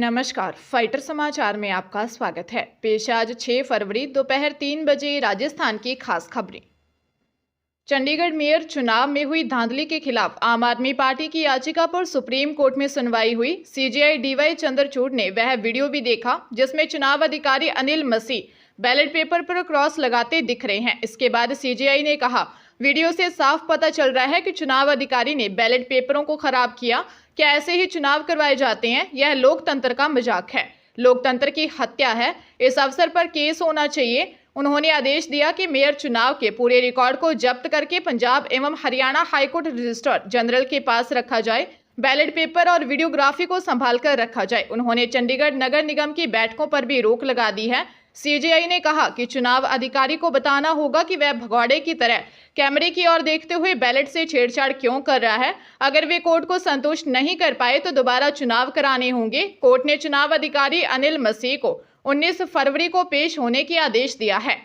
नमस्कार, फाइटर समाचार में आपका स्वागत है। पेश आज 6 फरवरी दोपहर 3 बजे राजस्थान की खास खबरें। चंडीगढ़ मेयर चुनाव में हुई धांधली के खिलाफ आम आदमी पार्टी की याचिका पर सुप्रीम कोर्ट में सुनवाई हुई। सीजेआई डीवाई चंद्रचूड़ ने वह वीडियो भी देखा जिसमें चुनाव अधिकारी अनिल मसीह बैलेट पेपर पर क्रॉस लगाते दिख रहे हैं। इसके बाद सीजेआई ने कहा, वीडियो से साफ पता चल रहा है कि चुनाव अधिकारी ने बैलेट पेपरों को खराब किया। क्या ऐसे ही चुनाव करवाए जाते हैं? यह लोकतंत्र का मजाक है, लोकतंत्र की हत्या है। इस अवसर पर केस होना चाहिए। उन्होंने आदेश दिया कि मेयर चुनाव के पूरे रिकॉर्ड को जब्त करके पंजाब एवं हरियाणा हाईकोर्ट रजिस्ट्रार जनरल के पास रखा जाए। बैलेट पेपर और वीडियोग्राफी को संभाल कर रखा जाए। उन्होंने चंडीगढ़ नगर निगम की बैठकों पर भी रोक लगा दी है। सीजेआई ने कहा कि चुनाव अधिकारी को बताना होगा कि वह भगौड़े की तरह कैमरे की ओर देखते हुए बैलेट से छेड़छाड़ क्यों कर रहा है। अगर वे कोर्ट को संतुष्ट नहीं कर पाए तो दोबारा चुनाव कराने होंगे। कोर्ट ने चुनाव अधिकारी अनिल मसीह को 19 फरवरी को पेश होने की आदेश दिया है।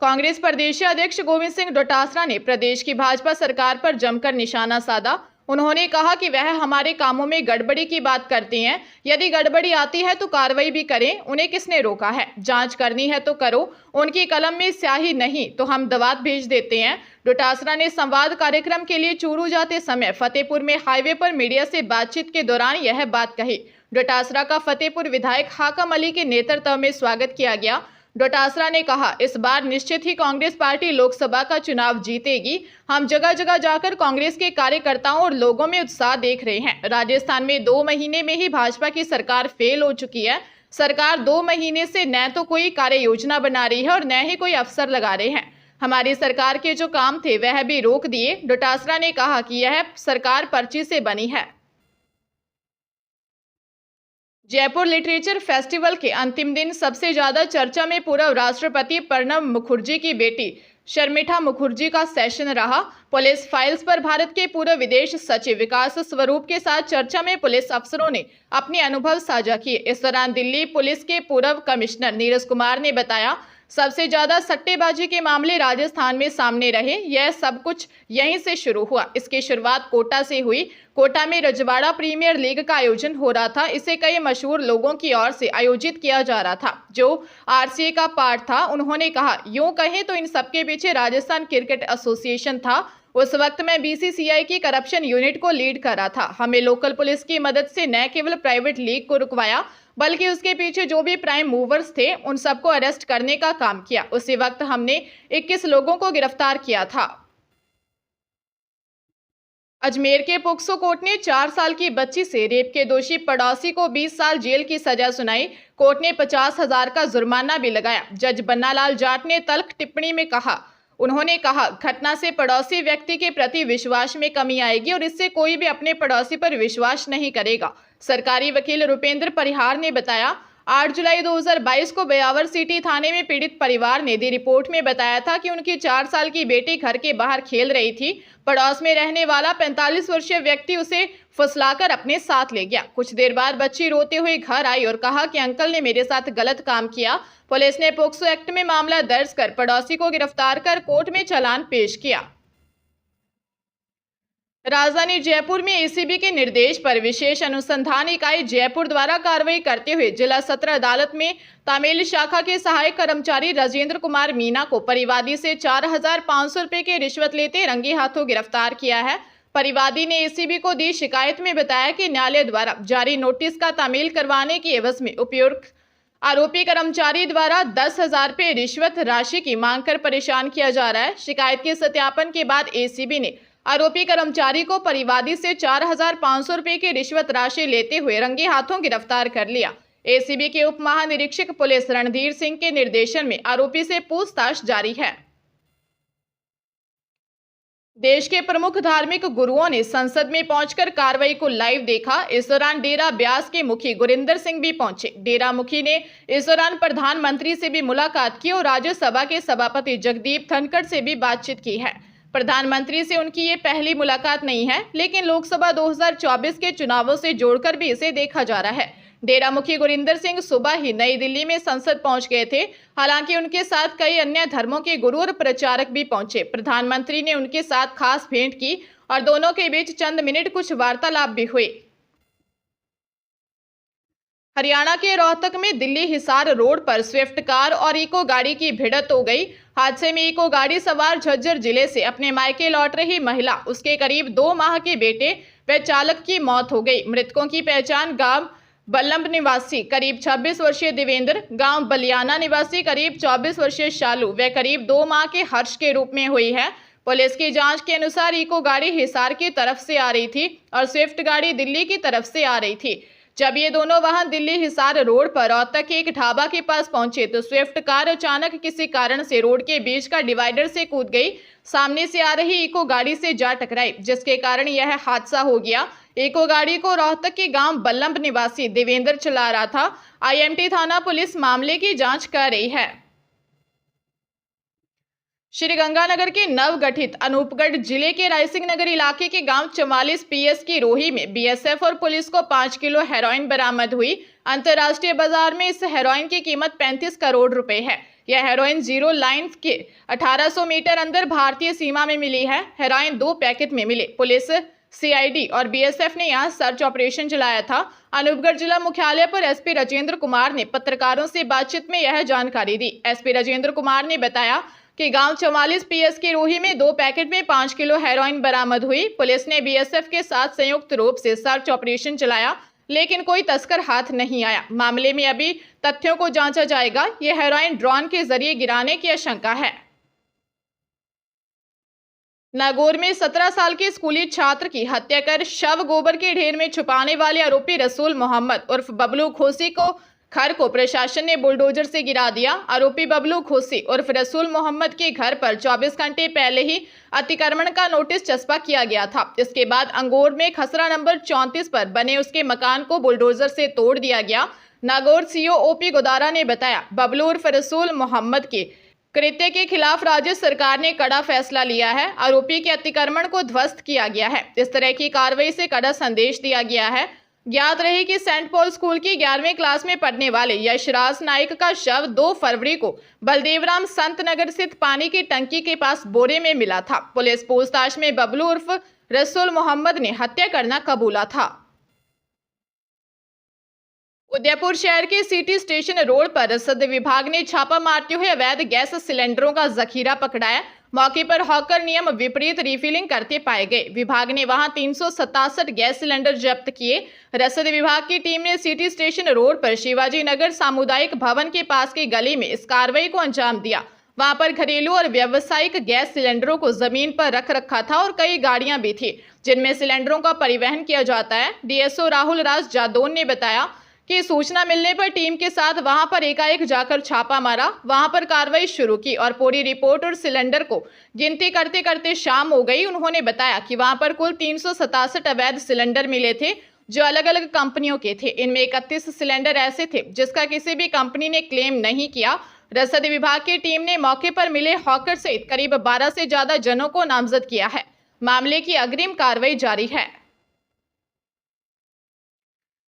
कांग्रेस प्रदेश अध्यक्ष गोविंद सिंह डोटासरा ने प्रदेश की भाजपा सरकार पर जमकर निशाना साधा। उन्होंने कहा कि वह हमारे कामों में गड़बड़ी की बात करते हैं। यदि गड़बड़ी आती है तो कार्रवाई भी करें, उन्हें किसने रोका है? जांच करनी है तो करो, उनकी कलम में स्याही नहीं तो हम दवात भेज देते हैं। डोटासरा ने संवाद कार्यक्रम के लिए चूरू जाते समय फतेहपुर में हाईवे पर मीडिया से बातचीत के दौरान यह बात कही। डोटासरा का फतेहपुर विधायक हाकम अली के नेतृत्व में स्वागत किया गया। डोटासरा ने कहा, इस बार निश्चित ही कांग्रेस पार्टी लोकसभा का चुनाव जीतेगी। हम जगह जगह जाकर कांग्रेस के कार्यकर्ताओं और लोगों में उत्साह देख रहे हैं। राजस्थान में 2 महीने में ही भाजपा की सरकार फेल हो चुकी है। सरकार 2 महीने से न तो कोई कार्य योजना बना रही है और न ही कोई अफसर लगा रहे हैं। हमारी सरकार के जो काम थे वह भी रोक दिए। डोटासरा ने कहा कि यह सरकार पर्ची से बनी है। जयपुर लिटरेचर फेस्टिवल के अंतिम दिन सबसे ज्यादा चर्चा में पूर्व राष्ट्रपति प्रणब मुखर्जी की बेटी शर्मिष्ठा मुखर्जी का सेशन रहा। पुलिस फाइल्स पर भारत के पूर्व विदेश सचिव विकास स्वरूप के साथ चर्चा में पुलिस अफसरों ने अपने अनुभव साझा किए। इस दौरान दिल्ली पुलिस के पूर्व कमिश्नर नीरज कुमार ने बताया, सबसे ज्यादा सट्टेबाजी के मामले राजस्थान में सामने रहे। यह सब कुछ यहीं से शुरू हुआ। इसकी शुरुआत कोटा से हुई। कोटा में रजवाड़ा प्रीमियर लीग का आयोजन हो रहा था। इसे कई मशहूर लोगों की ओर से आयोजित किया जा रहा था जो आरसीए का पार्ट था। उन्होंने कहा, यूं कहें तो इन सबके पीछे राजस्थान क्रिकेट एसोसिएशन था। उस वक्त मैं बीसीसीआई की करप्शन यूनिट को लीड कर रहा था। हमें लोकल पुलिस की मदद से न केवल प्राइवेट लीग को रुकवाया बल्कि उसके पीछे जो भी प्राइम मूवर्स थे उन सबको अरेस्ट करने का काम किया। उसी वक्त हमने 21 लोगों को गिरफ्तार किया था। अजमेर के पोक्सो कोर्ट ने 4 साल की बच्ची से रेप के दोषी पड़ोसी को 20 साल जेल की सजा सुनाई। कोर्ट ने 50,000 का जुर्माना भी लगाया। जज बन्नालाल जाट ने तल्ख टिप्पणी में कहा, उन्होंने कहा, घटना से पड़ोसी व्यक्ति के प्रति विश्वास में कमी आएगी और इससे कोई भी अपने पड़ोसी पर विश्वास नहीं करेगा। सरकारी वकील रुपेंद्र परिहार ने बताया, 8 जुलाई 2022 को ब्यावर सिटी थाने में पीड़ित परिवार ने दी रिपोर्ट में बताया था कि उनकी 4 साल की बेटी घर के बाहर खेल रही थी। पड़ोस में रहने वाला 45 वर्षीय व्यक्ति उसे फुसलाकर अपने साथ ले गया। कुछ देर बाद बच्ची रोते हुए घर आई और कहा कि अंकल ने मेरे साथ गलत काम किया। पुलिस ने पोक्सो एक्ट में मामला दर्ज कर पड़ोसी को गिरफ्तार कर कोर्ट में चालान पेश किया। राजधानी जयपुर में एसीबी के निर्देश पर विशेष अनुसंधान इकाई जयपुर द्वारा कार्रवाई करते हुए जिला सत्र अदालत में तमिल शाखा के सहायक कर्मचारी राजेंद्र कुमार मीना को परिवादी से 4,500 रुपए की रिश्वत लेते रंगे हाथों गिरफ्तार किया है। परिवादी ने एसीबी को दी शिकायत में बताया कि न्यायालय द्वारा जारी नोटिस का तामील करवाने की एवज में उपयुक्त आरोपी कर्मचारी द्वारा 10,000 रुपए रिश्वत राशि की मांग कर परेशान किया जा रहा है। शिकायत के सत्यापन के बाद एसीबी ने आरोपी कर्मचारी को परिवादी से 4,500 रुपए की रिश्वत राशि लेते हुए रंगे हाथों गिरफ्तार कर लिया। एसीबी के उप महानिरीक्षक पुलिस रणधीर सिंह के निर्देशन में आरोपी से पूछताछ जारी है। देश के प्रमुख धार्मिक गुरुओं ने संसद में पहुंचकर कार्रवाई को लाइव देखा। इस दौरान डेरा ब्यास के मुखी गुरिंदर सिंह भी पहुंचे। डेरा मुखी ने इस दौरान प्रधानमंत्री से भी मुलाकात की और राज्यसभा के सभापति जगदीप धनखड़ से भी बातचीत की है। प्रधानमंत्री से उनकी ये पहली मुलाकात नहीं है, लेकिन लोकसभा 2024 के चुनावों से जोड़कर भी इसे देखा जा रहा है। डेरा मुखी गुरिंदर सिंह सुबह ही नई दिल्ली में संसद पहुंच गए थे। हालांकि उनके साथ कई अन्य धर्मों के गुरु और प्रचारक भी पहुंचे। प्रधानमंत्री ने उनके साथ खास भेंट की और दोनों के बीच चंद मिनट कुछ वार्तालाप भी हुए। हरियाणा के रोहतक में दिल्ली हिसार रोड पर स्विफ्ट कार और इको गाड़ी की भिड़ंत हो गई। हादसे में इको गाड़ी सवार झज्जर जिले से अपने मायके लौट रही महिला, उसके करीब 2 माह के बेटे व चालक की मौत हो गई। मृतकों की पहचान गांव बल्लभ निवासी करीब 26 वर्षीय देवेंद्र, गांव बलियाना निवासी करीब 24 वर्षीय शालू व करीब 2 माह के हर्ष के रूप में हुई है। पुलिस की जांच के अनुसार इको गाड़ी हिसार की तरफ से आ रही थी और स्विफ्ट गाड़ी दिल्ली की तरफ से आ रही थी। जब ये दोनों वाहन दिल्ली हिसार रोड पर रोहतक के एक ढाबा के पास पहुंचे तो स्विफ्ट कार अचानक किसी कारण से रोड के बीच का डिवाइडर से कूद गई। सामने से आ रही इको गाड़ी से जा टकराई, जिसके कारण यह हादसा हो गया। इको गाड़ी को रोहतक के गांव बल्लभ निवासी देवेंद्र चला रहा था। आईएमटी थाना पुलिस मामले की जांच कर रही है। श्रीगंगानगर के नवगठित अनूपगढ़ जिले के रायसिंह नगर इलाके के गांव 44 PS की रोही में बीएसएफ और पुलिस को 5 किलो हेरोइन बरामद हुई। अंतर्राष्ट्रीय बाजार में इस हेरोइन की कीमत 35 करोड़ रुपए है। यह हेरोइन जीरो लाइन के 1800 मीटर अंदर भारतीय सीमा में मिली है। हेरोइन 2 पैकेट में मिले। पुलिस, CID और BSF ने यहां सर्च ऑपरेशन चलाया था। अनूपगढ़ जिला मुख्यालय पर SP राजेंद्र कुमार ने पत्रकारों से बातचीत में यह जानकारी दी। SP राजेंद्र कुमार ने बताया कि गांव 44 PS की रोही में 2 पैकेट में 5 किलो हेरोइन बरामद हुई। पुलिस ने BSF के साथ संयुक्त रूप से सर्च ऑपरेशन चलाया, लेकिन कोई तस्कर हाथ नहीं आया। मामले में अभी तथ्यों को जांचा जाएगा। यह हेरोइन ड्रोन के जरिए गिराने की आशंका है। नागौर में 17 साल के स्कूली छात्र की हत्या कर शव गोबर के ढेर में छुपाने वाले आरोपी रसूल मोहम्मद उर्फ बबलू खोसी को घर को प्रशासन ने बुलडोजर से गिरा दिया। आरोपी बबलू खोसी उर्फ रसूल मोहम्मद के घर पर 24 घंटे पहले ही अतिक्रमण का नोटिस चस्पा किया गया था। इसके बाद अंगोर में खसरा नंबर 34 पर बने उसके मकान को बुलडोजर से तोड़ दिया गया। नागौर CO OP गोदारा ने बताया, बबलू उर्फ रसूल मोहम्मद के कृत्य के खिलाफ राज्य सरकार ने कड़ा फैसला लिया है। आरोपी के अतिक्रमण को ध्वस्त किया गया है। इस तरह की कार्रवाई से कड़ा संदेश दिया गया है। ज्ञात रहे कि सेंट पॉल स्कूल की 11वीं क्लास में पढ़ने वाले यशराज नाइक का शव 2 फरवरी को बलदेवराम संत नगर स्थित पानी की टंकी के पास बोरे में मिला था। पुलिस पूछताछ में बबलू उर्फ रसूल मोहम्मद ने हत्या करना कबूला था। उदयपुर शहर के सिटी स्टेशन रोड पर रसद विभाग ने छापा मारते हुए अवैध गैस सिलेंडरों का जखीरा पकड़ाया। मौके पर हॉकर नियम विपरीत रिफिलिंग करते पाए गए। विभाग ने वहां 367 गैस सिलेंडर जब्त किए। रसद विभाग की टीम ने सिटी स्टेशन रोड पर शिवाजी नगर सामुदायिक भवन के पास की गली में इस कार्रवाई को अंजाम दिया। वहां पर घरेलू और व्यावसायिक गैस सिलेंडरों को जमीन पर रख रखा था और कई गाड़ियां भी थी जिनमें सिलेंडरों का परिवहन किया जाता है। DSO राहुल राज जादौन ने बताया कि सूचना मिलने पर टीम के साथ वहां पर एकाएक जाकर छापा मारा। वहां पर कार्रवाई शुरू की और पूरी रिपोर्ट और सिलेंडर को गिनती करते करते शाम हो गई। उन्होंने बताया कि वहां पर कुल 367 अवैध सिलेंडर मिले थे जो अलग अलग कंपनियों के थे। इनमें 31 सिलेंडर ऐसे थे जिसका किसी भी कंपनी ने क्लेम नहीं किया। रसद विभाग की टीम ने मौके पर मिले हॉकर सहित करीब 12 से ज्यादा जनों को नामजद किया है। मामले की अग्रिम कार्रवाई जारी है।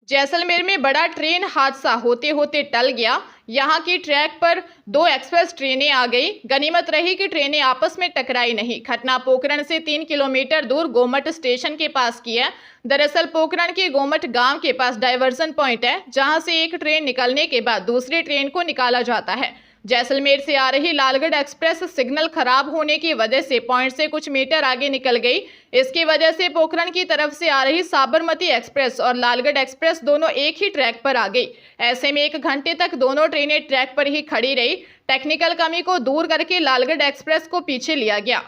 जैसलमेर में बड़ा ट्रेन हादसा होते होते टल गया। यहां की ट्रैक पर 2 एक्सप्रेस ट्रेनें आ गई। गनीमत रही कि ट्रेनें आपस में टकराई नहीं। घटना पोखरण से 3 किलोमीटर दूर गोमट स्टेशन के पास की है। दरअसल पोखरण के गोमट गांव के पास डायवर्जन पॉइंट है जहां से एक ट्रेन निकलने के बाद दूसरी ट्रेन को निकाला जाता है। जैसलमेर से आ रही लालगढ़ एक्सप्रेस सिग्नल खराब होने की वजह से पॉइंट से कुछ मीटर आगे निकल गई। इसकी वजह से पोखरण की तरफ से आ रही साबरमती एक्सप्रेस और लालगढ़ एक्सप्रेस दोनों एक ही ट्रैक पर आ गई। ऐसे में 1 घंटे तक दोनों ट्रेनें ट्रैक पर ही खड़ी रही। टेक्निकल कमी को दूर करके लालगढ़ एक्सप्रेस को पीछे लिया गया।